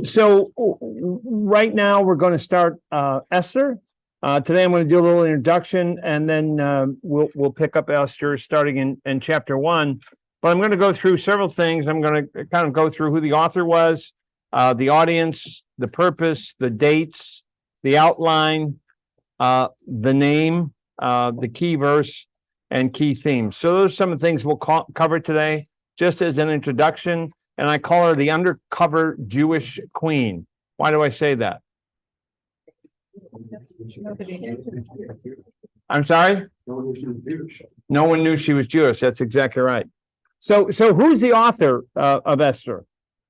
So right now we're going to start Esther. Today I'm going to do a little introduction, and then we'll pick up Esther starting in chapter 1. But I'm going to go through several things. I'm going to kind of go through who the author was, the audience, the purpose, the dates, the outline, the name, the key verse, and key themes. So those are some of the things we'll cover today, just as an introduction. And I call her the undercover Jewish queen. Why do I say that? I'm sorry? No one knew she was Jewish. That's exactly right. So who's the author of Esther?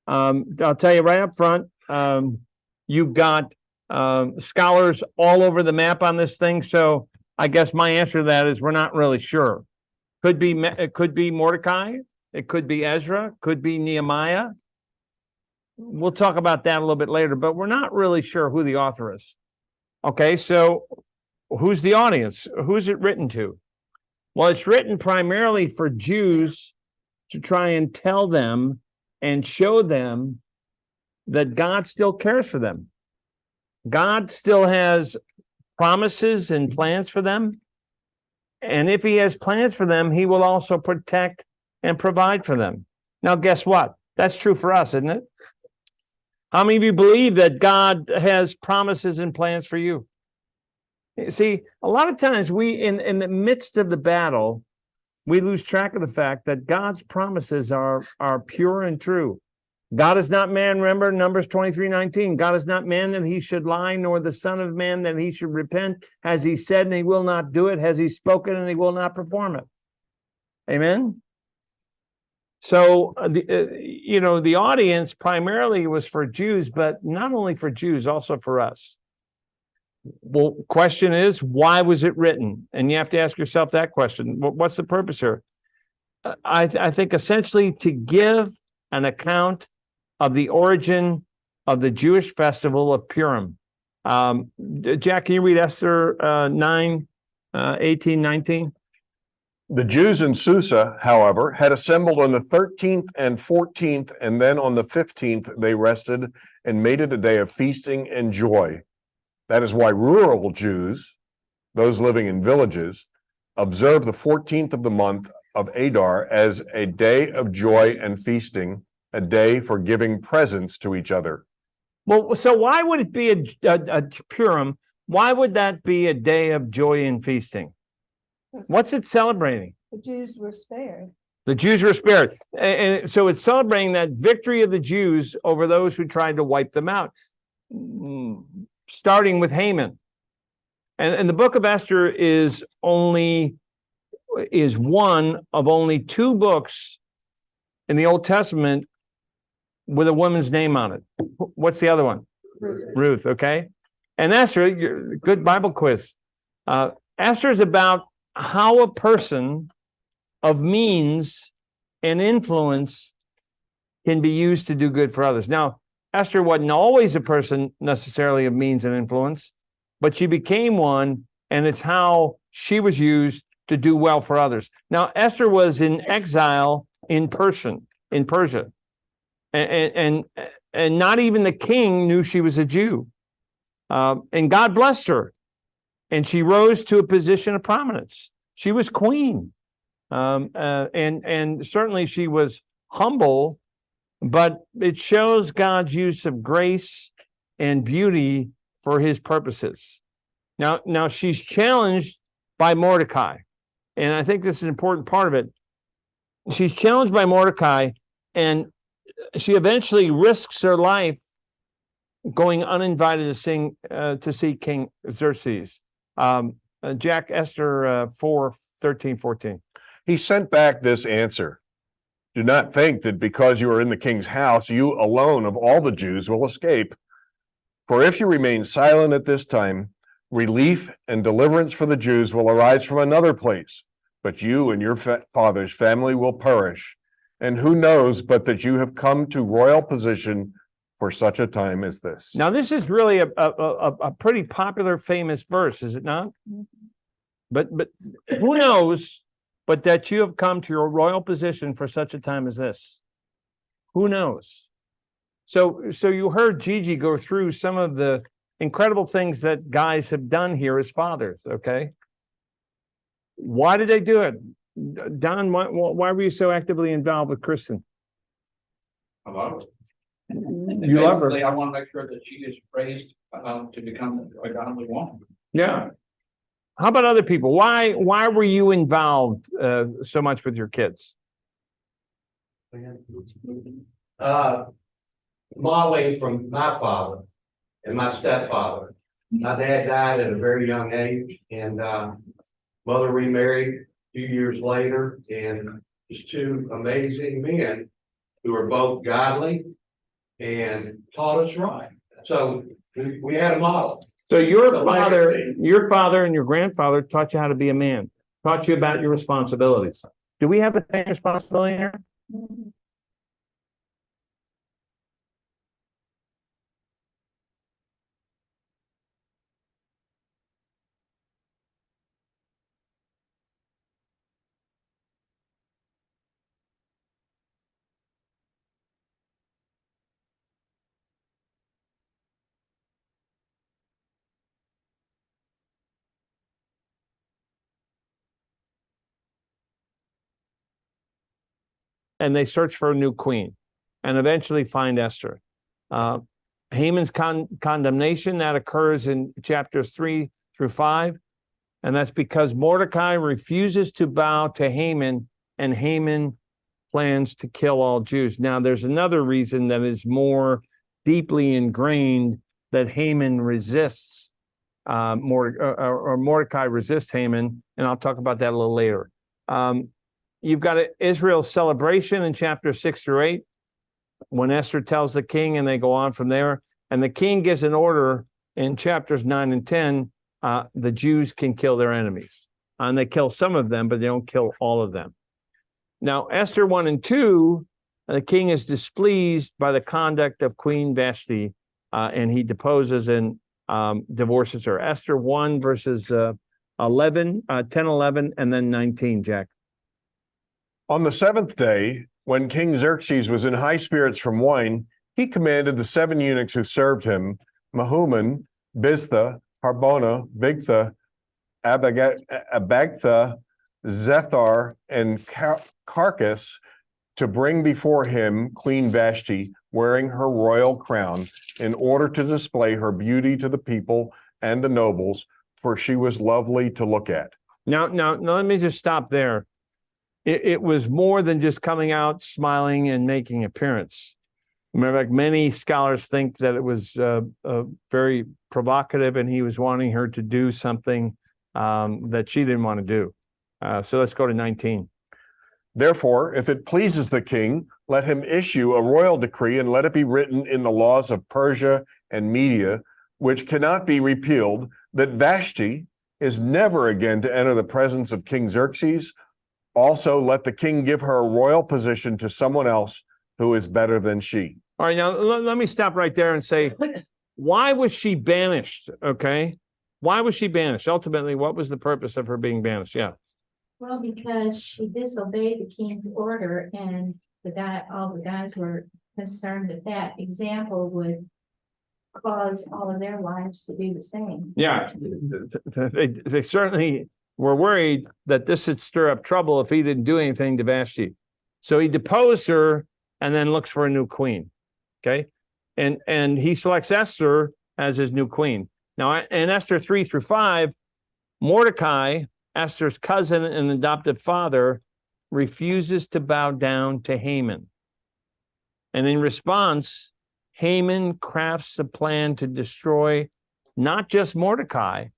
I'll tell you right up front. You've got scholars all over the map on this thing. So I guess my answer to that is we're not really sure. It could be Mordecai. It could be Ezra, could be Nehemiah. We'll talk about that a little bit later, but we're not really sure who the author is. Okay, so who's the audience? Who's it written to? Well, it's written primarily for Jews to try and tell them and show them that God still cares for them. God still has promises and plans for them. And if he has plans for them, he will also protect and provide for them. Now, guess what? That's true for us, isn't it? How many of you believe that God has promises and plans for you? See, a lot of times we, in the midst of the battle, we lose track of the fact that God's promises are pure and true. God is not man, remember Numbers 23:19. God is not man that he should lie, nor the son of man that he should repent. Has he said and he will not do it? Has he spoken and he will not perform it? Amen? So, the audience primarily was for Jews, but not only for Jews, also for us. Well, question is, why was it written? And you have to ask yourself that question. What's the purpose here? I think essentially to give an account of the origin of the Jewish festival of Purim. Jack, can you read Esther 9, 18, 19? The Jews in Susa, however, had assembled on the 13th and 14th, and then on the 15th they rested and made it a day of feasting and joy. That is why rural Jews, those living in villages, observe the 14th of the month of Adar as a day of joy and feasting, a day for giving presents to each other. Well, so why would it be a Purim? Why would that be a day of joy and feasting? What's it celebrating? The Jews were spared. The Jews were spared. And so it's celebrating that victory of the Jews over those who tried to wipe them out, starting with Haman. And the book of Esther is one of only 2 books in the Old Testament with a woman's name on it. What's the other one? Ruth, okay? And Esther, good Bible quiz. Esther is about how a person of means and influence can be used to do good for others. Now, Esther wasn't always a person necessarily of means and influence, but she became one, and it's how she was used to do well for others. Now, Esther was in exile in Persia, and not even the king knew she was a Jew. And God blessed her. And she rose to a position of prominence. She was queen. And certainly she was humble, but it shows God's use of grace and beauty for his purposes. Now she's challenged by Mordecai. And I think this is an important part of it. She's challenged by Mordecai, and she eventually risks her life going uninvited to see King Xerxes. Jack, Esther 4, 13, 14. He sent back this answer. Do not think that because you are in the king's house, you alone of all the Jews will escape. For if you remain silent at this time, relief and deliverance for the Jews will arise from another place, but you and your father's family will perish. And who knows but that you have come to royal position for such a time as this. Now, this is really a pretty popular, famous verse, is it not? But who knows but that you have come to your royal position for such a time as this? Who knows? So you heard Gigi go through some of the incredible things that guys have done here as fathers, okay? Why did they do it? Don, why were you so actively involved with Kristen? I love it. You love her. Basically, I want to make sure that she is raised to become a godly woman. Yeah. How about other people? Why were you involved so much with your kids? Modeling from my father and my stepfather. My dad died at a very young age, and mother remarried a few years later, and just two amazing men who are both godly and taught us right. So we had a model. So your father and your grandfather taught you how to be a man, taught you about your responsibilities. Do we have the same responsibility here? And they search for a new queen and eventually find Esther. Haman's condemnation, that occurs in chapters 3 through 5. And that's because Mordecai refuses to bow to Haman, and Haman plans to kill all Jews. Now, there's another reason that is more deeply ingrained, that Haman resists Mordecai resists Haman, and I'll talk about that a little later. You've got Israel's celebration in chapter 6 through 8, when Esther tells the king, and they go on from there. And the king gives an order in chapters 9 and 10, the Jews can kill their enemies. And they kill some of them, but they don't kill all of them. Now, Esther 1 and 2, the king is displeased by the conduct of Queen Vashti, and he deposes and divorces her. Esther 1 verses 10, 11, and then 19, Jack. On the seventh day, when King Xerxes was in high spirits from wine, he commanded the 7 eunuchs who served him, Mehuman, Biztha, Harbona, Bigtha, Abagtha, Zethar, and Carcass, to bring before him Queen Vashti, wearing her royal crown, in order to display her beauty to the people and the nobles, for she was lovely to look at. Now, let me just stop there. It was more than just coming out, smiling, and making appearance. Remember, like, many scholars think that it was very provocative, and he was wanting her to do something that she didn't want to do. So let's go to 19. Therefore, if it pleases the king, let him issue a royal decree, and let it be written in the laws of Persia and Media, which cannot be repealed, that Vashti is never again to enter the presence of King Xerxes. Also, let the king give her a royal position to someone else who is better than she. All right, now let me stop right there and say, why was she banished? Okay, why was she banished? Ultimately, what was the purpose of her being banished? Yeah. Well, because she disobeyed the king's order, and all the guys were concerned that that example would cause all of their lives to do the same. Yeah, they certainly were worried that this would stir up trouble if he didn't do anything to Vashti. So he deposed her and then looks for a new queen. Okay. And he selects Esther as his new queen. Now, in Esther 3 through 5, Mordecai, Esther's cousin and adoptive father, refuses to bow down to Haman. And in response, Haman crafts a plan to destroy not just Mordecai.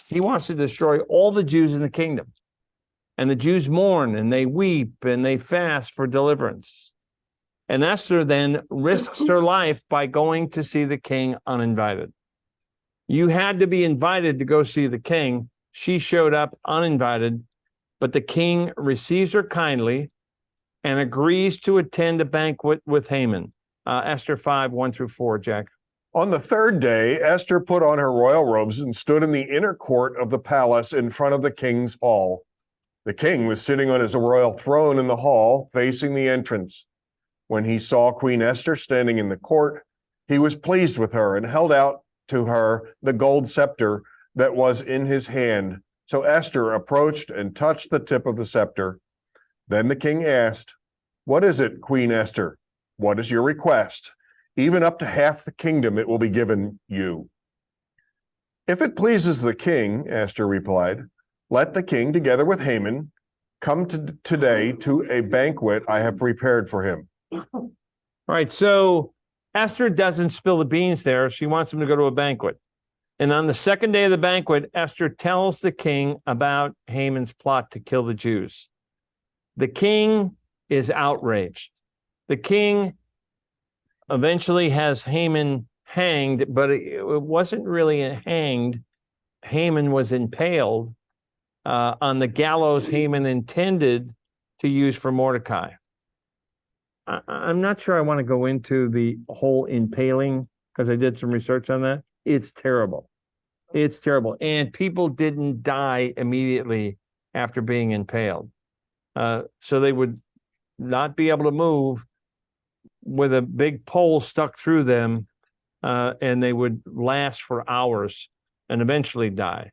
He wants to destroy all the Jews in the kingdom. And the Jews mourn and they weep and they fast for deliverance. And Esther then risks her life by going to see the king uninvited. You had to be invited to go see the king. She showed up uninvited, but the king receives her kindly and agrees to attend a banquet with Haman. Esther 5, 1 through 4, Jack. On the third day, Esther put on her royal robes and stood in the inner court of the palace in front of the king's hall. The king was sitting on his royal throne in the hall, facing the entrance. When he saw Queen Esther standing in the court, He was pleased with her and held out to her the gold scepter that was in his hand. So Esther approached and touched the tip of the scepter. Then the king asked, "What is it, Queen Esther? What is your request? Even up to half the kingdom it will be given you." "If it pleases the king," Esther replied, "let the king, together with Haman, come today to a banquet I have prepared for him." All right, so Esther doesn't spill the beans there. She wants him to go to a banquet. And on the second day of the banquet, Esther tells the king about Haman's plot to kill the Jews. The king is outraged. The king eventually has Haman hanged, but it wasn't really hanged. Haman was impaled on the gallows Haman intended to use for Mordecai. I'm not sure I want to go into the whole impaling because I did some research on that. It's terrible. It's terrible. And people didn't die immediately after being impaled. So they would not be able to move with a big pole stuck through them, and they would last for hours and eventually die.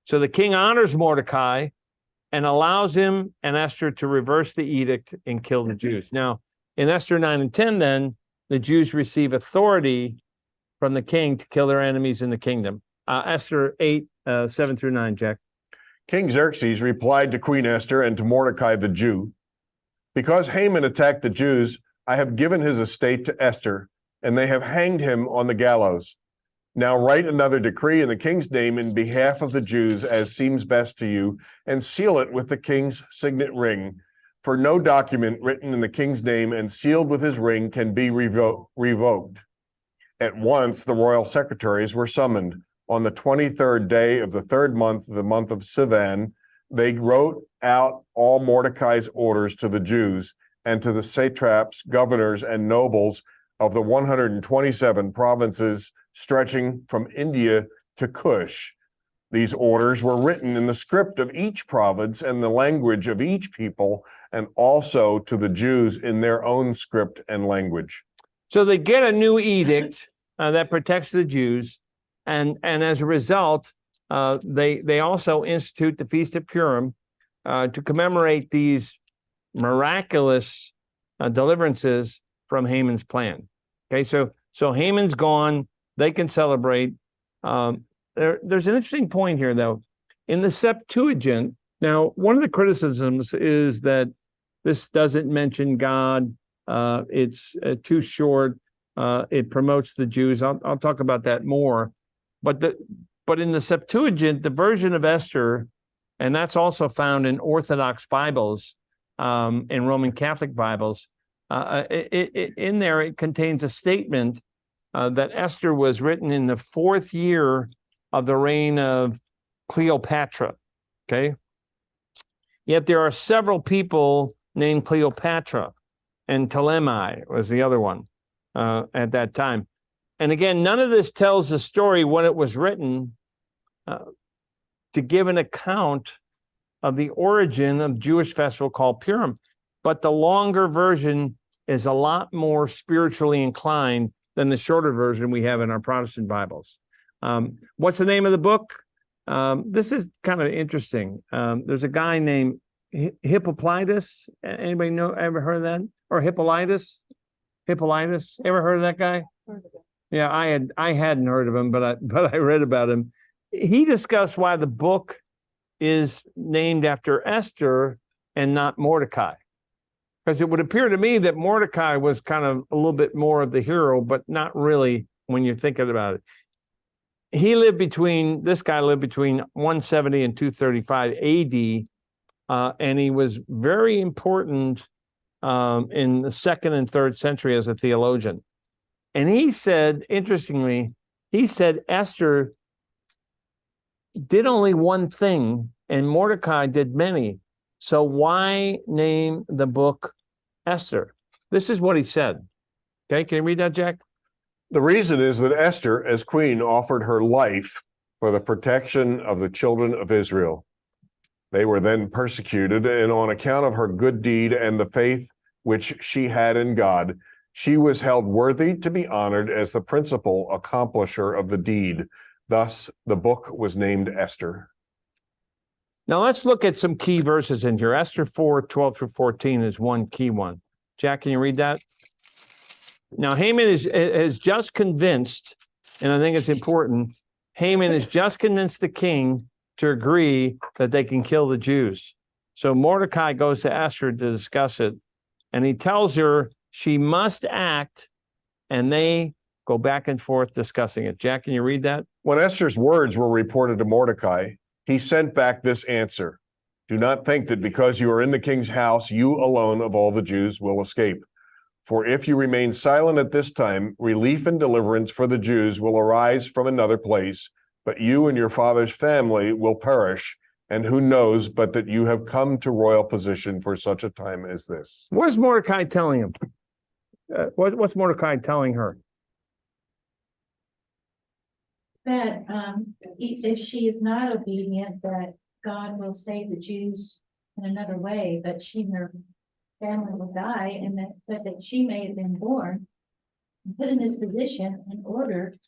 So the king honors Mordecai and allows him and Esther to reverse the edict and kill the Jews. Now, in Esther 9 and 10, then, the Jews receive authority from the king to kill their enemies in the kingdom. Esther 8, 7 through 9, Jack. King Xerxes replied to Queen Esther and to Mordecai the Jew, "Because Haman attacked the Jews, I have given his estate to Esther, and they have hanged him on the gallows. Now write another decree in the king's name in behalf of the Jews as seems best to you, and seal it with the king's signet ring. For no document written in the king's name and sealed with his ring can be revoked." At once the royal secretaries were summoned. On the 23rd day of the third month, the month of Sivan, they wrote out all Mordecai's orders to the Jews and to the satraps, governors, and nobles of the 127 provinces stretching from India to Cush. These orders were written in the script of each province and the language of each people, and also to the Jews in their own script and language. So they get a new edict that protects the Jews, and as a result, they also institute the Feast of Purim to commemorate these miraculous deliverances from Haman's plan. Okay, so Haman's gone; they can celebrate. There's an interesting point here, though. In the Septuagint, now, one of the criticisms is that this doesn't mention God. It's too short. It promotes the Jews. I'll talk about that more. But in the Septuagint, the version of Esther, and that's also found in Orthodox Bibles, in Roman Catholic Bibles, in there it contains a statement that Esther was written in the 4th year of the reign of Cleopatra. Okay. Yet there are several people named Cleopatra, and Ptolemy was the other one at that time. And again, none of this tells the story when it was written to give an account of the origin of Jewish festival called Purim. But the longer version is a lot more spiritually inclined than the shorter version we have in our Protestant Bibles. What's the name of the book? This is kind of interesting. There's a guy named Hippolytus. Anybody know? Ever heard of that? Or Hippolytus? Hippolytus? Ever heard of that guy? Yeah, I hadn't heard of him, but I read about him. He discussed why the book is named after Esther and not Mordecai. Because it would appear to me that Mordecai was kind of a little bit more of the hero, but not really when you're thinking about it. This guy lived between 170 and 235 AD, and he was very important in the 2nd and 3rd century as a theologian. And he said, interestingly, Esther did only one thing and Mordecai did many. So why name the book Esther? This is what he said. Okay, can you read that, Jack? The reason is that Esther, as queen, offered her life for the protection of the children of Israel. They were then persecuted, and on account of her good deed and the faith which she had in God, She was held worthy to be honored as the principal accomplisher of the deed. Thus, the book was named Esther. Now let's look at some key verses in here. Esther 4:12-14 is one key one. Jack, can you read that? Now Haman is just convinced, and I think it's important, Haman is just convinced the king to agree that they can kill the Jews. So Mordecai goes to Esther to discuss it, and he tells her she must act, and they go back and forth discussing it. Jack, can you read that? When Esther's words were reported to Mordecai, he sent back this answer: "Do not think that because you are in the king's house, you alone of all the Jews will escape. For if you remain silent at this time, relief and deliverance for the Jews will arise from another place, but you and your father's family will perish. And who knows but that you have come to royal position for such a time as this." What's Mordecai telling him? What's Mordecai telling her? That if she is not obedient, that God will save the Jews in another way, but she and her family will die, and that she may have been born and put in this position in order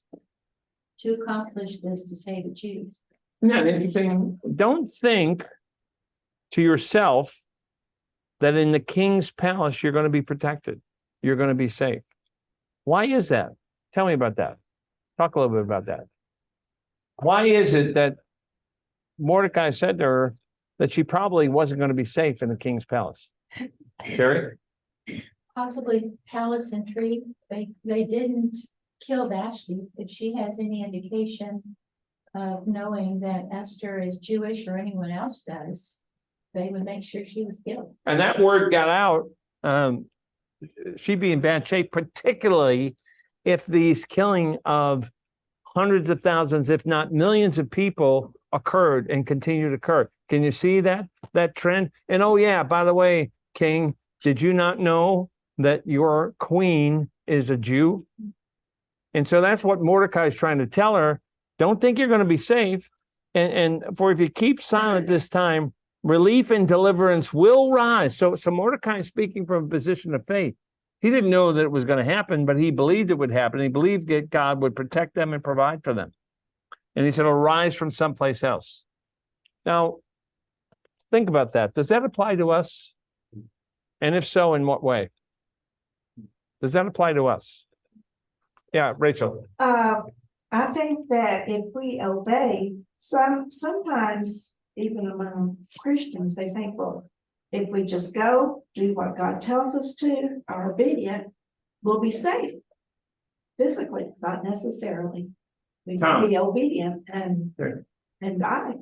to accomplish this, to save the Jews. Yeah, interesting. Don't think to yourself that in the king's palace you're going to be protected. You're going to be safe. Why is that? Tell me about that. Talk a little bit about that. Why is it that Mordecai said to her that she probably wasn't going to be safe in the king's palace? Terry? Possibly palace intrigue. They didn't kill Vashti. If she has any indication of knowing that Esther is Jewish or anyone else does, they would make sure she was killed. And that word got out, she'd be in bad shape, particularly if these killing of hundreds of thousands, if not millions of people occurred and continue to occur. Can you see that trend? And oh yeah, by the way, King, did you not know that your queen is a Jew? And so that's what Mordecai is trying to tell her. Don't think you're going to be safe. And for if you keep silent this time, relief and deliverance will rise. So Mordecai is speaking from a position of faith. He didn't know that it was going to happen, but he believed it would happen. He believed that God would protect them and provide for them. And he said, it'll rise from someplace else. Now, think about that. Does that apply to us? And if so, in what way? Does that apply to us? Yeah, Rachel. I think that if we obey, sometimes even among Christians, they think, well, if we just go do what God tells us to, are obedient, we'll be safe. Physically, not necessarily. We can be obedient and die.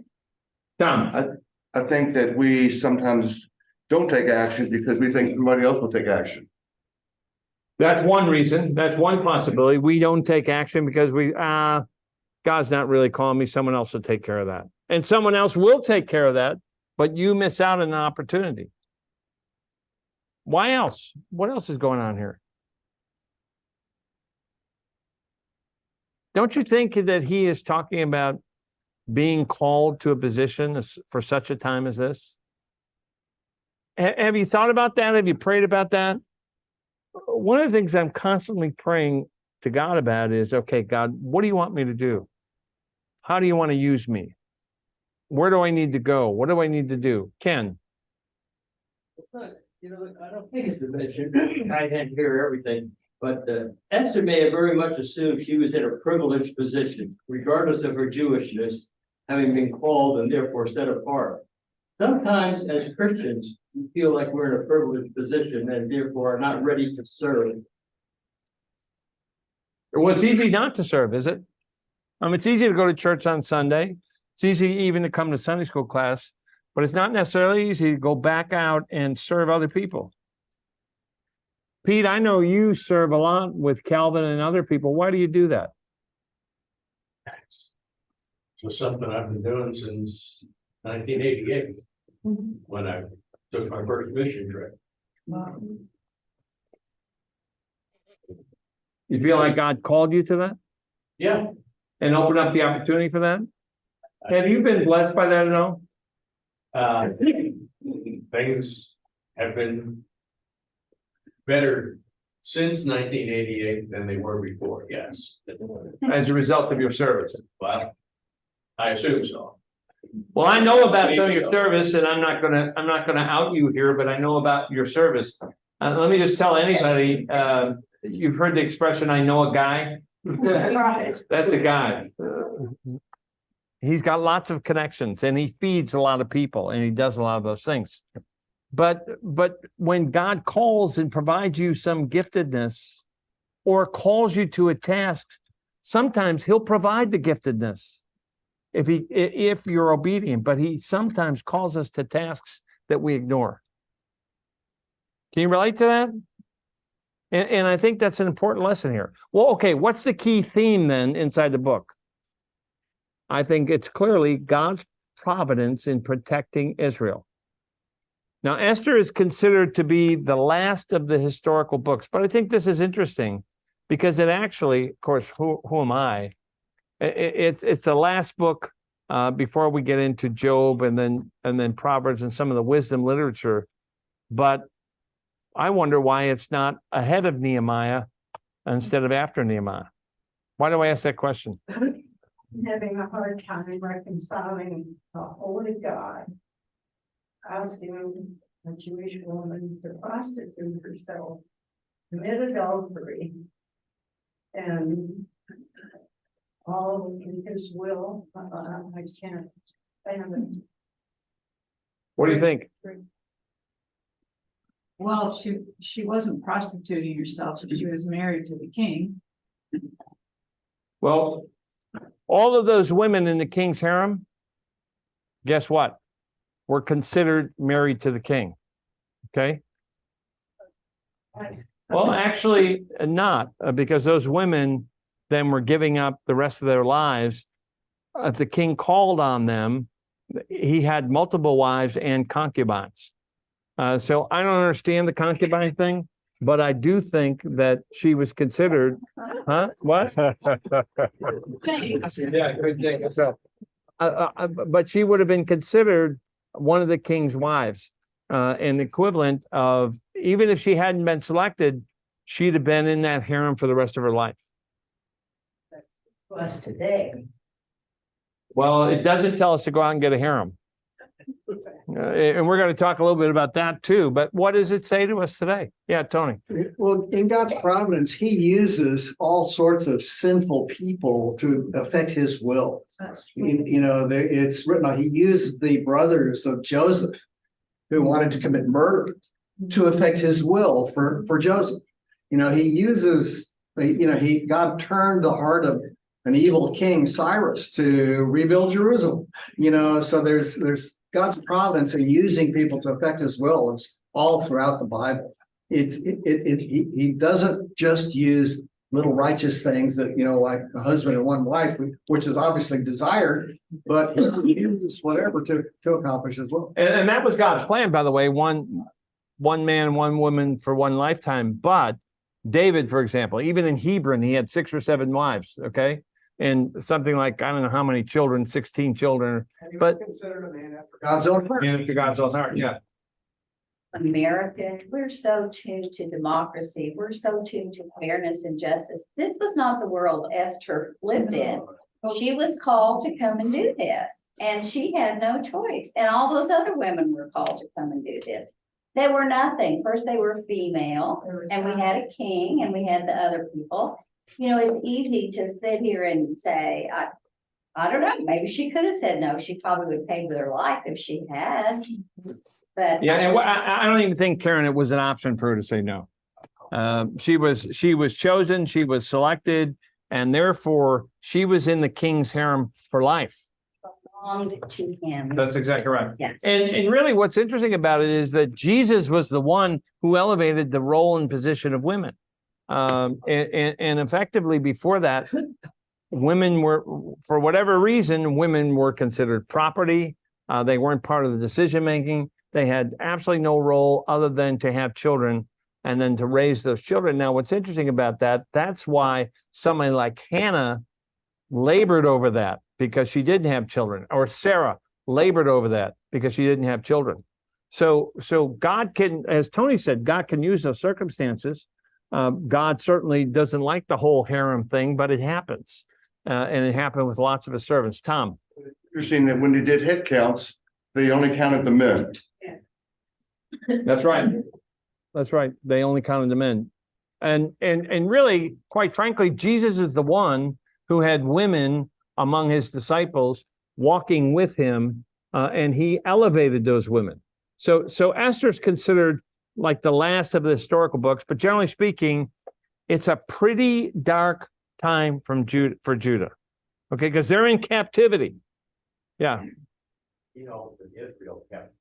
Tom. I think that we sometimes don't take action because we think somebody else will take action. That's one reason. That's one possibility. We don't take action because God's not really calling me. Someone else will take care of that. And someone else will take care of that, but you miss out on an opportunity. Why else? What else is going on here? Don't you think that he is talking about being called to a position for such a time as this? Have you thought about that? Have you prayed about that? One of the things I'm constantly praying to God about is, okay, God, what do you want me to do? How do you want to use me? Where do I need to go? What do I need to do? Ken. I don't think it's mentioned. I didn't hear everything, but Esther may have very much assumed she was in a privileged position, regardless of her Jewishness, having been called and therefore set apart. Sometimes as Christians, we feel like we're in a privileged position and therefore are not ready to serve. Well, it's easy not to serve, is it? It's easy to go to church on Sunday. It's easy even to come to Sunday school class, but it's not necessarily easy to go back out and serve other people. Pete, I know you serve a lot with Calvin and other people. Why do you do that? It's just something I've been doing since 1988, when I took my first mission trip. You feel like God called you to that Yeah, and opened up the opportunity for that? Have you been blessed by that at all? things have been better since 1988 than they were before, yes. As a result of your service. Well, I assume so. Well, I know about some of your service, and I'm not gonna out you here, but I know about your service. Let me just tell anybody, you've heard the expression, I know a guy. Right. That's the guy. He's got lots of connections and he feeds a lot of people and he does a lot of those things. But when God calls and provides you some giftedness or calls you to a task, sometimes he'll provide the giftedness if you're obedient, but he sometimes calls us to tasks that we ignore. Can you relate to that? And I think that's an important lesson here. Well, okay, what's the key theme then inside the book? I think it's clearly God's providence in protecting Israel. Now, Esther is considered to be the last of the historical books, but I think this is interesting because it actually, of course, who am I? It's the last book before we get into Job and then Proverbs and some of the wisdom literature. But I wonder why it's not ahead of Nehemiah instead of after Nehemiah. Why do I ask that question? Having a hard time reconciling the holy God, asking a Jewish woman to prostitute herself, commit adultery, and all in his will. I can't stand it. What do you think? Well, she wasn't prostituting herself, she was married to the king. Well, all of those women in the king's harem, guess what? Were considered married to the king. Okay? Well, actually not, because those women then were giving up the rest of their lives. If the king called on them, he had multiple wives and concubines. So I don't understand the concubine thing, but I do think that she was considered, huh? What? Yeah, good thing. So, but she would have been considered one of the king's wives, an equivalent of, even if she hadn't been selected, she'd have been in that harem for the rest of her life. Was today. Well, it doesn't tell us to go out and get a harem. And we're going to talk a little bit about that too. But what does it say to us today? Yeah, Tony. Well, in God's providence, he uses all sorts of sinful people to affect his will. It's written, he used the brothers of Joseph who wanted to commit murder to affect his will for Joseph. He uses, God turned the heart of an evil king, Cyrus, to rebuild Jerusalem. So there's God's providence in using people to affect his will is all throughout the Bible. He doesn't just use little righteous things that, like a husband and one wife, which is obviously desired, but he uses whatever to accomplish his will. And that was God's plan, by the way, one man, one woman for one lifetime. But David, for example, even in Hebron, he had 6 or 7 wives, okay? And something like, I don't know how many children, 16 children, but Considered a man after God's own heart. and after God's own heart, yeah. American, we're so tuned to democracy, we're so tuned to fairness and justice. This was not the world Esther lived in. She was called to come and do this, and she had no choice. And all those other women were called to come and do this. They were nothing. First, they were female, and we had a king, and we had the other people. It's easy to sit here and say, I don't know, maybe she could have said no. She probably would have paid with her life if she had. But Yeah, and I don't even think, Karen, it was an option for her to say no. She was chosen, she was selected, and therefore she was in the king's harem for life. belonged to him. That's exactly right. Yes. And really what's interesting about it is that Jesus was the one who elevated the role and position of women. And effectively before that, women were, for whatever reason, women were considered property. They weren't part of the decision-making. They had absolutely no role other than to have children and then to raise those children. Now, what's interesting about that, that's why somebody like Hannah labored over that because she didn't have children, or Sarah labored over that because she didn't have children. So God can, as Tony said, God can use those circumstances God certainly doesn't like the whole harem thing, but it happens. And it happened with lots of his servants. Tom. Interesting that when they did head counts, they only counted the men. That's right. That's right. They only counted the men. And really, quite frankly, Jesus is the one who had women among his disciples walking with him, and he elevated those women. So Esther's considered like the last of the historical books, but generally speaking, it's a pretty dark time for Judah. Okay, because they're in captivity. Yeah. You know, Israel kept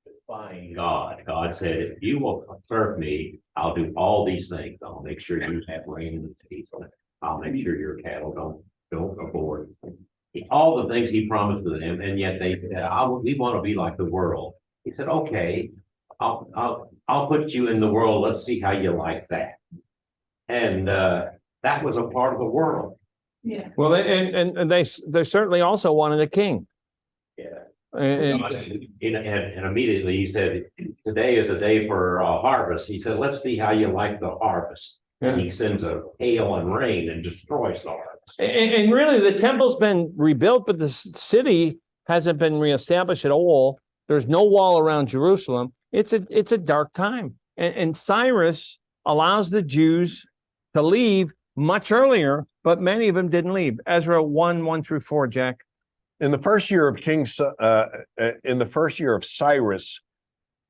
defying God. God said, if you will serve me, I'll do all these things. I'll make sure you have rain in the season. I'll make sure your cattle don't abort. All the things he promised to them, and yet they said, we want to be like the world. He said, okay, I'll put you in the world. Let's see how you like that. And that was a part of the world. Yeah. Well, and they certainly also wanted a king. Yeah. And immediately he said, today is a day for harvest. He said, let's see how you like the harvest. Yeah. And he sends a hail and rain and destroys the harvest. And really, the temple's been rebuilt, but the city hasn't been reestablished at all. There's no wall around Jerusalem. It's a dark time. And Cyrus allows the Jews to leave much earlier, but many of them didn't leave. Ezra 1:1-4, Jack. In the first year of Cyrus,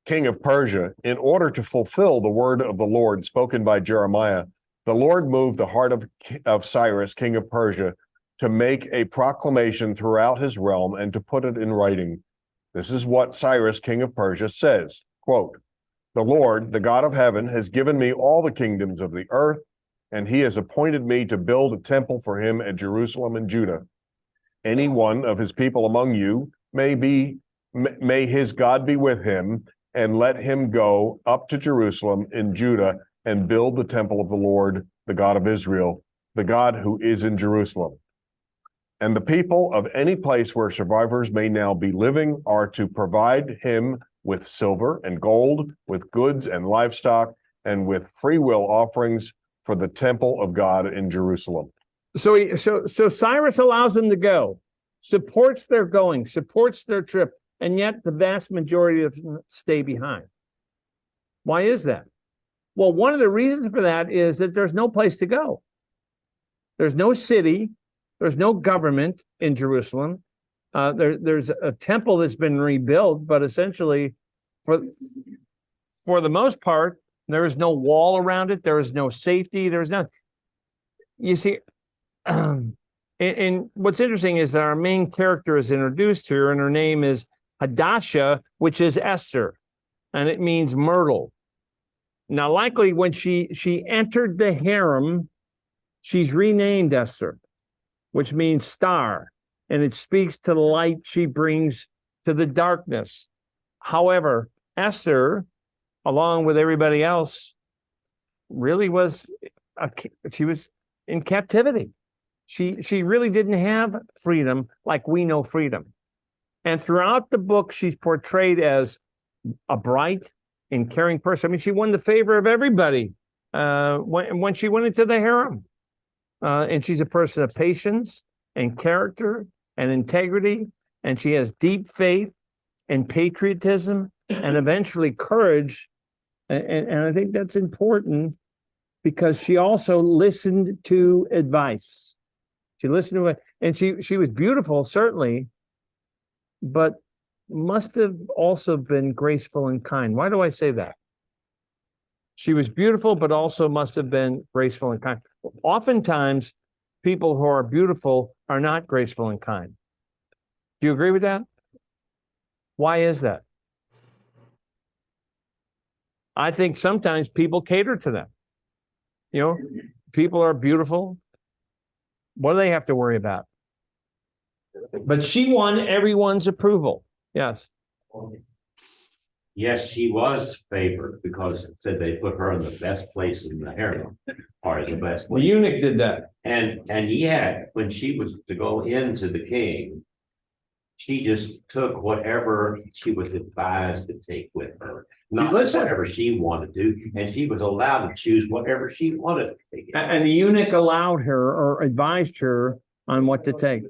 king of Persia, in order to fulfill the word of the Lord spoken by Jeremiah, the Lord moved the heart of Cyrus, king of Persia, to make a proclamation throughout his realm and to put it in writing. This is what Cyrus, king of Persia, says, quote, "The Lord, the God of heaven, has given me all the kingdoms of the earth, and he has appointed me to build a temple for him at Jerusalem and Judah. Any one of his people among you may his God be with him, and let him go up to Jerusalem in Judah and build the temple of the Lord, the God of Israel, the God who is in Jerusalem. And the people of any place where survivors may now be living are to provide him with silver and gold, with goods and livestock, and with free will offerings for the temple of God in Jerusalem." So Cyrus allows them to go, supports their going, supports their trip, and yet the vast majority of them stay behind. Why is that? Well, one of the reasons for that is that there's no place to go. There's no city, there's no government in Jerusalem. There's a temple that's been rebuilt, but essentially, for the most part, there is no wall around it. There is no safety. There's no. You see, and what's interesting is that our main character is introduced here, and her name is Hadassah, which is Esther, and it means myrtle. Now, likely when she entered the harem, she's renamed Esther, which means star, and it speaks to the light she brings to the darkness. However, Esther, along with everybody else, really she was in captivity. She really didn't have freedom like we know freedom. And throughout the book, she's portrayed as a bright and caring person. I mean, she won the favor of everybody when she went into the harem. And she's a person of patience and character and integrity. And she has deep faith and patriotism and eventually courage. And I think that's important because she also listened to advice. She listened to it, and she was beautiful, certainly, but must have also been graceful and kind. Why do I say that? She was beautiful, but also must have been graceful and kind. Oftentimes, people who are beautiful are not graceful and kind. Do you agree with that? Why is that? I think sometimes people cater to them. You know, people are beautiful. What do they have to worry about? But she won everyone's approval. Yes. Yes, she was favored because it said they put her in the best place in the harem, or the best place. The eunuch did that. And yet, when she was to go into the king, she just took whatever she was advised to take with her, not listen. whatever she wanted to do, and she was allowed to choose whatever she wanted to take. And the eunuch allowed her or advised her on what to take.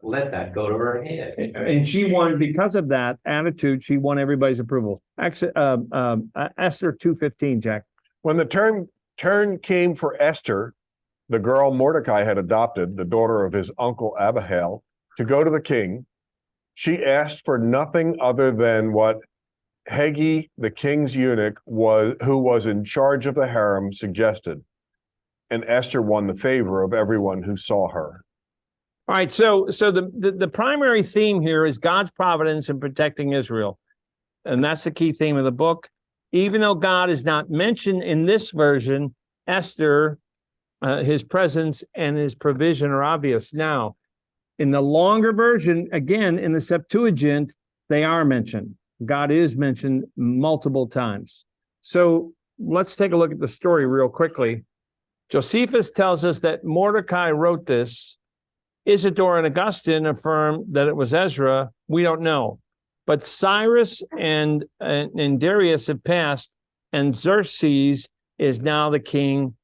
Let that go to her head. And she won, because of that attitude, she won everybody's approval. Actually, Esther 2:15, Jack. When the turn came for Esther, the girl Mordecai had adopted, the daughter of his uncle Abihail, to go to the king, she asked for nothing other than what Haggai, the king's eunuch, who was in charge of the harem, suggested. And Esther won the favor of everyone who saw her. All right, so the primary theme here is God's providence in protecting Israel. And that's the key theme of the book. Even though God is not mentioned in this version, Esther, his presence and his provision are obvious. Now, in the longer version, again, in the Septuagint, they are mentioned. God is mentioned multiple times. So let's take a look at the story real quickly. Josephus tells us that Mordecai wrote this. Isidore and Augustine affirm that it was Ezra. We don't know. But Cyrus and Darius have passed, and Xerxes is now the king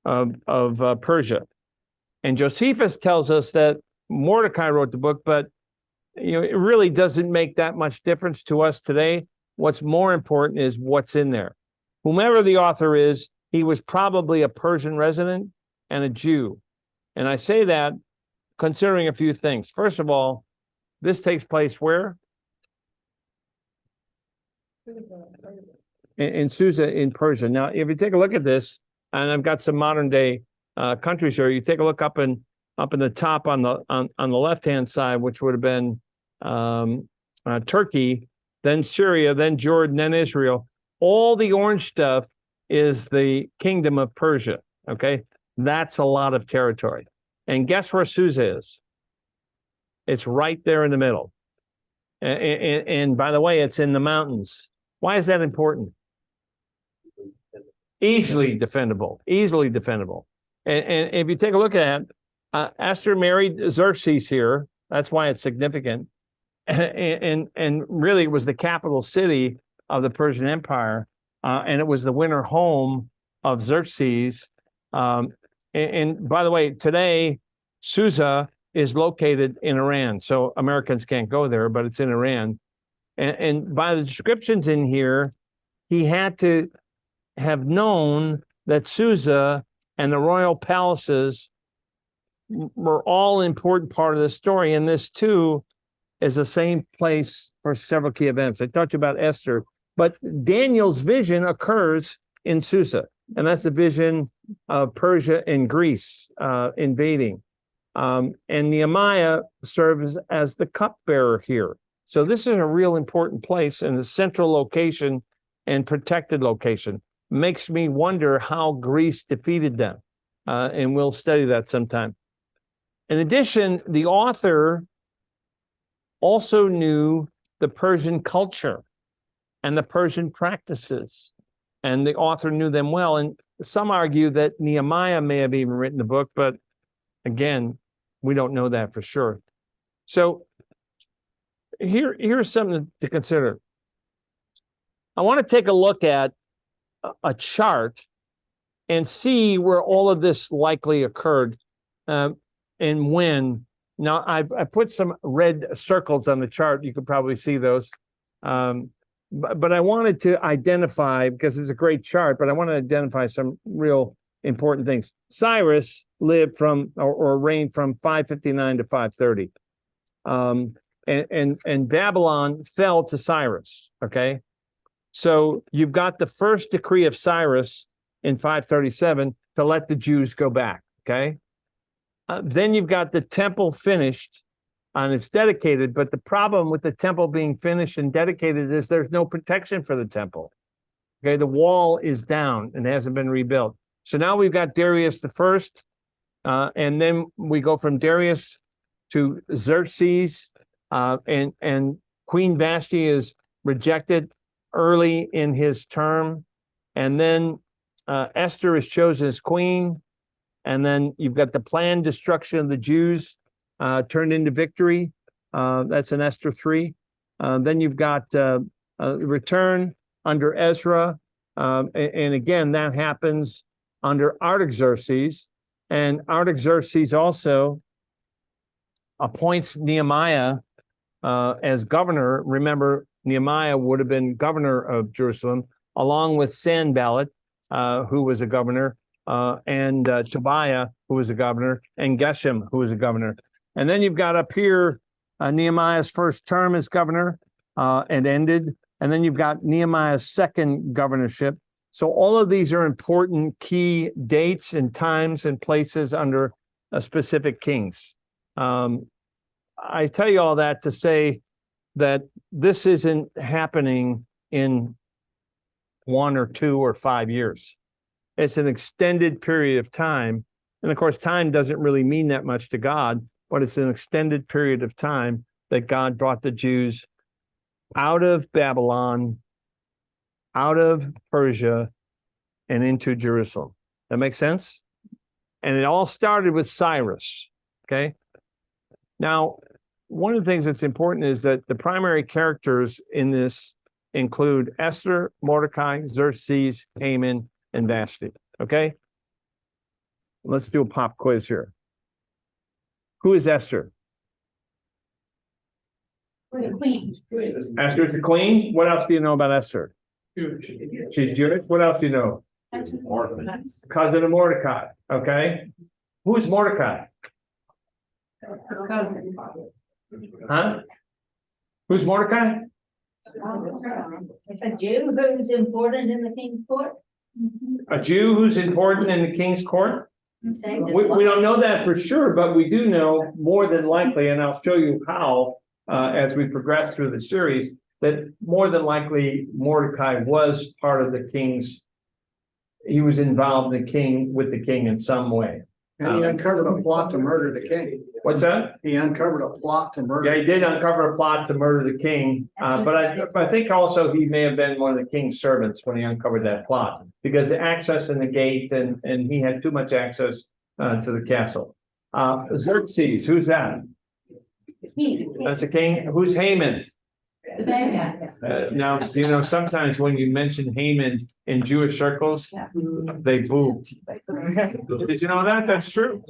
of Persia. And Josephus tells us that Mordecai wrote the book, but it really doesn't make that much difference to us today. What's more important is what's in there. Whomever the author is, he was probably a Persian resident and a Jew. And I say that considering a few things. First of all, this takes place where? In Susa, in Persia. Now, if you take a look at this, and I've got some modern day countries here, you take a look up in the top on the left-hand side, which would have been Turkey, then Syria, then Jordan, then Israel. All the orange stuff is the kingdom of Persia. Okay, that's a lot of territory. And guess where Susa is? It's right there in the middle. And by the way, it's in the mountains. Why is that important? Easily defendable. Easily defendable. And if you take a look at it, Esther married Xerxes here. That's why it's significant. And really, it was the capital city of the Persian Empire, and it was the winter home of Xerxes. And by the way, today, Susa is located in Iran, so Americans can't go there, but it's in Iran. And by the descriptions in here, he had to have known that Susa and the royal palaces were all an important part of the story. And this, too, is the same place for several key events. I talked about Esther, but Daniel's vision occurs in Susa. And that's the vision of Persia and Greece invading. And Nehemiah serves as the cupbearer here. So this is a real important place and a central location and protected location. Makes me wonder how Greece defeated them. And we'll study that sometime. In addition, the author also knew the Persian culture and the Persian practices. And the author knew them well. And some argue that Nehemiah may have even written the book, but again, we don't know that for sure. So here's something to consider. I want to take a look at a chart and see where all of this likely occurred and when. Now, I put some red circles on the chart. You could probably see those. But I wanted to identify, because it's a great chart, but I want to identify some real important things. Cyrus lived from or reigned from 559 to 530. And Babylon fell to Cyrus. Okay. So you've got the first decree of Cyrus in 537 to let the Jews go back. Okay. Then you've got the temple finished and it's dedicated. But the problem with the temple being finished and dedicated is there's no protection for the temple. Okay. The wall is down and hasn't been rebuilt. So now we've got Darius the first. And then we go from Darius to Xerxes. And Queen Vashti is rejected early in his term. And then Esther is chosen as queen. And then you've got the planned destruction of the Jews turned into victory. That's in Esther 3. Then you've got return under Ezra. And again, that happens under Artaxerxes. And Artaxerxes also appoints Nehemiah as governor. Remember, Nehemiah would have been governor of Jerusalem, along with Sanballat, who was a governor, and Tobiah, who was a governor, and Geshem, who was a governor. And then you've got up here Nehemiah's first term as governor and ended. And then you've got Nehemiah's second governorship. So all of these are important key dates and times and places under specific kings. I tell you all that to say that this isn't happening in 1 or 2 or 5 years. It's an extended period of time. And of course, time doesn't really mean that much to God, but it's an extended period of time that God brought the Jews out of Babylon, out of Persia, and into Jerusalem. That makes sense? And it all started with Cyrus, okay? Now, one of the things that's important is that the primary characters in this include Esther, Mordecai, Xerxes, Haman, and Vashti, okay? Let's do a pop quiz here. Who is Esther? Queen. Esther's the queen. What else do you know about Esther? She's Jewish. What else do you know? Cousin of Mordecai, okay? Who's Mordecai? Her cousin. Huh? Who's Mordecai? A Jew who's important in the king's court? A Jew who's important in the king's court? We don't know that for sure, but we do know more than likely, and I'll show you how as we progress through the series, that more than likely Mordecai was part of the king's, he was involved with the king in some way. And he uncovered a plot to murder the king. What's that? He uncovered a plot to murder. Yeah, he did uncover a plot to murder the king, but I think also he may have been one of the king's servants when he uncovered that plot, because the access in the gate and he had too much access to the castle. Xerxes, who's that? That's the king. Who's Haman? Now, you know, sometimes when you mention Haman in Jewish circles, they boo. Did you know that? That's true.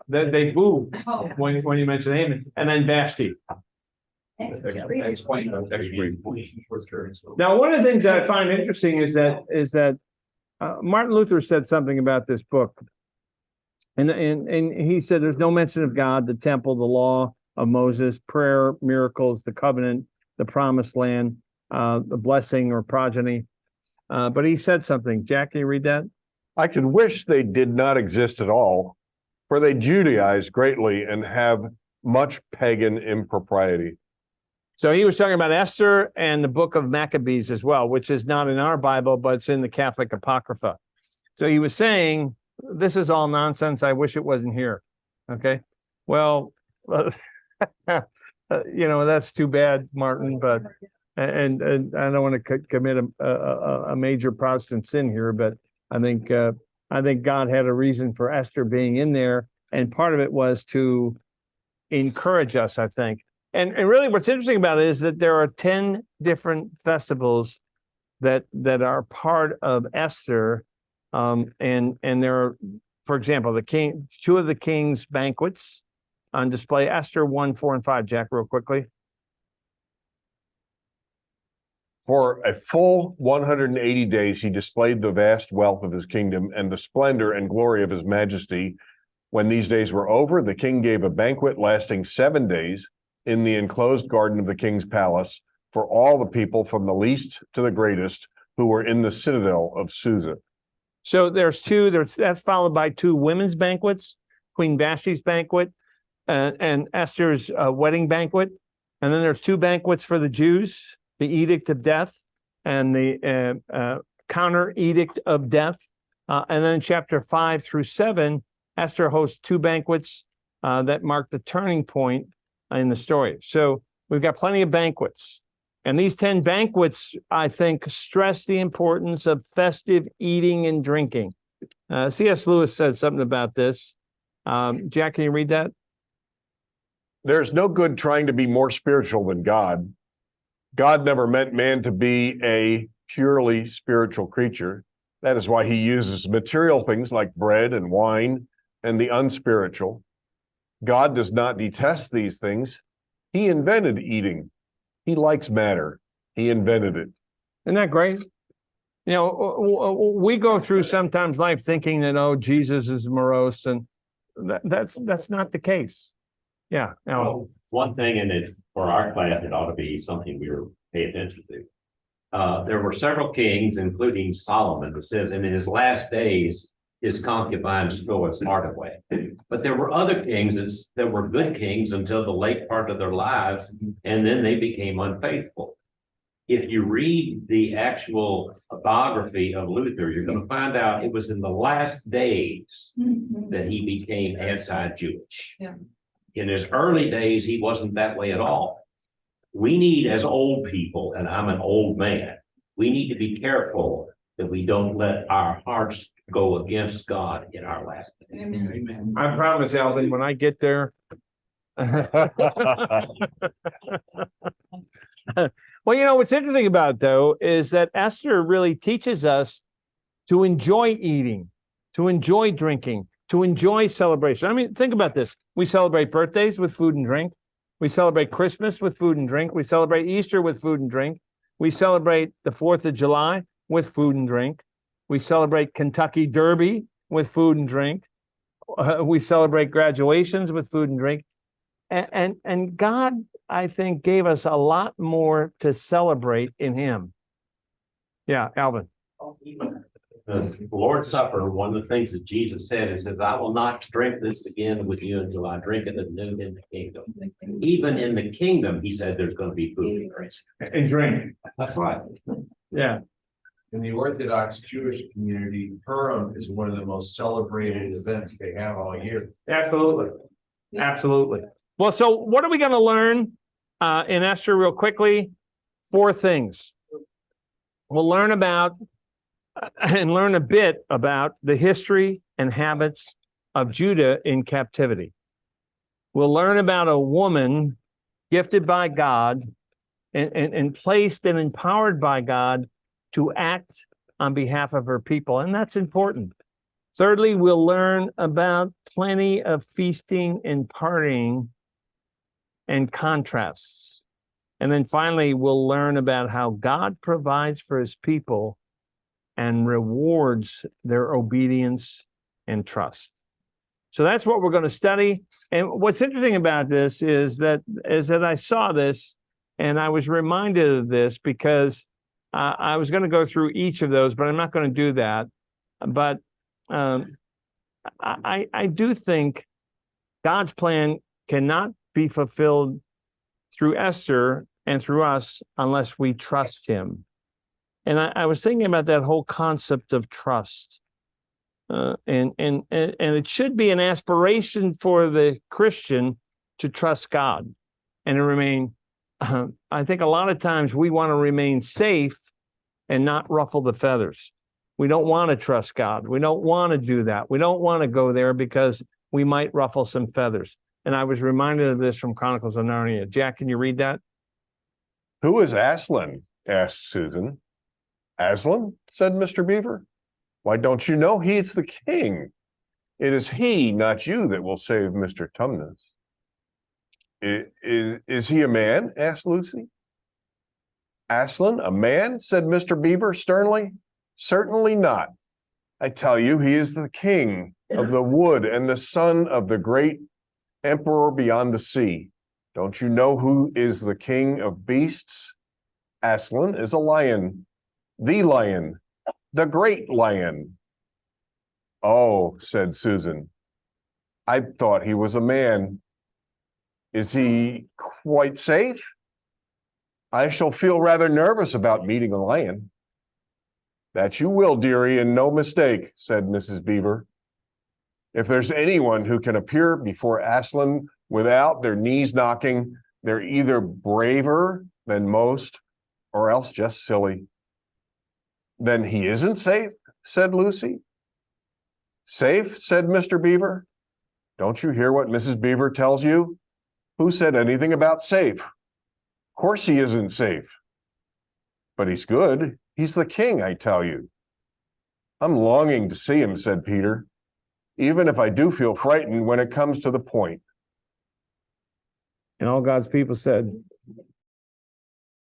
They boo when you mention Haman. And then Vashti. Now, one of the things that I find interesting is that Martin Luther said something about this book. And he said there's no mention of God, the temple, the law of Moses, prayer, miracles, the covenant, the promised land, the blessing or progeny. But he said something. Jack, can you read that? I could wish they did not exist at all, for they Judaize greatly and have much pagan impropriety. So he was talking about Esther and the book of Maccabees as well, which is not in our Bible, but it's in the Catholic Apocrypha. So he was saying, this is all nonsense. I wish it wasn't here. Okay. Well, you know, that's too bad, Martin, but, and I don't want to commit a major Protestant sin here, but I think God had a reason for Esther being in there. And part of it was to encourage us, I think. And really what's interesting about it is that there are 10 different festivals that are part of Esther. And there are, for example, two of the king's banquets on display. Esther 1, 4, and 5, Jack, real quickly. For a full 180 days, he displayed the vast wealth of his kingdom and the splendor and glory of his majesty. When these days were over, the king gave a banquet lasting 7 days in the enclosed garden of the king's palace for all the people from the least to the greatest who were in the citadel of Susa. So that's followed by 2 women's banquets, Queen Vashti's banquet and Esther's wedding banquet. And then there's 2 banquets for the Jews, the Edict of Death and the Counter Edict of Death. And then in chapter 5 through 7, Esther hosts 2 banquets that mark the turning point in the story. So we've got plenty of banquets. And these 10 banquets, I think, stress the importance of festive eating and drinking. C.S. Lewis said something about this. Jack, can you read that? There's no good trying to be more spiritual than God. God never meant man to be a purely spiritual creature. That is why he uses material things like bread and wine and the unspiritual. God does not detest these things. He invented eating. He likes matter. He invented it. Isn't that great? You know, we go through sometimes life thinking that, oh, Jesus is morose, and that's not the case. Yeah. Now, Well, one thing, and it's for our class, it ought to be something we pay attention to. There were several kings, including Solomon. It says, and in his last days, his concubines stole his heart away. But there were other kings that were good kings until the late part of their lives, and then they became unfaithful. If you read the actual biography of Luther, you're going to find out it was in the last days that he became anti-Jewish. Yeah. In his early days, he wasn't that way at all. We need, as old people, and I'm an old man, we need to be careful that we don't let our hearts go against God in our last days. Amen. I promise, Alvin, when I get there. Well, you know, what's interesting about it, though, is that Esther really teaches us to enjoy eating, to enjoy drinking, to enjoy celebration. I mean, think about this. We celebrate birthdays with food and drink. We celebrate Christmas with food and drink. We celebrate Easter with food and drink. We celebrate the 4th of July with food and drink. We celebrate Kentucky Derby with food and drink. We celebrate graduations with food and drink. And God, I think, gave us a lot more to celebrate in him. Yeah, Alvin. The Lord's Supper, one of the things that Jesus said, he says, I will not drink this again with you until I drink it anew in the kingdom. Even in the kingdom, he said there's going to be food and drink. And drink. That's right. Yeah. In the Orthodox Jewish community, Purim is one of the most celebrated events they have all year. Absolutely. Absolutely. Well, so what are we going to learn in Esther real quickly? 4 things. We'll learn about and learn a bit about the history and habits of Judah in captivity. We'll learn about a woman gifted by God and placed and empowered by God to act on behalf of her people, and that's important. Thirdly, we'll learn about plenty of feasting and partying and contrasts. And then finally, we'll learn about how God provides for his people and rewards their obedience and trust. So that's what we're going to study. And what's interesting about this is that I saw this and I was reminded of this because I was going to go through each of those, but I'm not going to do that. But I do think God's plan cannot be fulfilled through Esther and through us unless we trust him. And I was thinking about that whole concept of trust. And it should be an aspiration for the Christian to trust God and to remain. I think a lot of times we want to remain safe and not ruffle the feathers. We don't want to trust God. We don't want to do that. We don't want to go there because we might ruffle some feathers. And I was reminded of this from Chronicles of Narnia. Jack, can you read that? Who is Aslan? Asked Susan. Aslan? Said Mr. Beaver. Why, don't you know he's the king? It is he, not you, that will save Mr. Tumnus. Is he a man? Asked Lucy. Aslan, a man? Said Mr. Beaver sternly. Certainly not. I tell you, he is the king of the wood and the son of the great emperor beyond the sea. Don't you know who is the king of beasts? Aslan is a lion, the great lion. Oh, said Susan, I thought he was a man. Is he quite safe? I shall feel rather nervous about meeting a lion. That you will, dearie, and no mistake, said Mrs. Beaver. If there's anyone who can appear before Aslan without their knees knocking, they're either braver than most or else just silly. Then he isn't safe, said Lucy. Safe, said Mr. Beaver. Don't you hear what Mrs. Beaver tells you? Who said anything about safe? Of course he isn't safe. But he's good. He's the king, I tell you. I'm longing to see him, said Peter, even if I do feel frightened when it comes to the point. And all God's people said,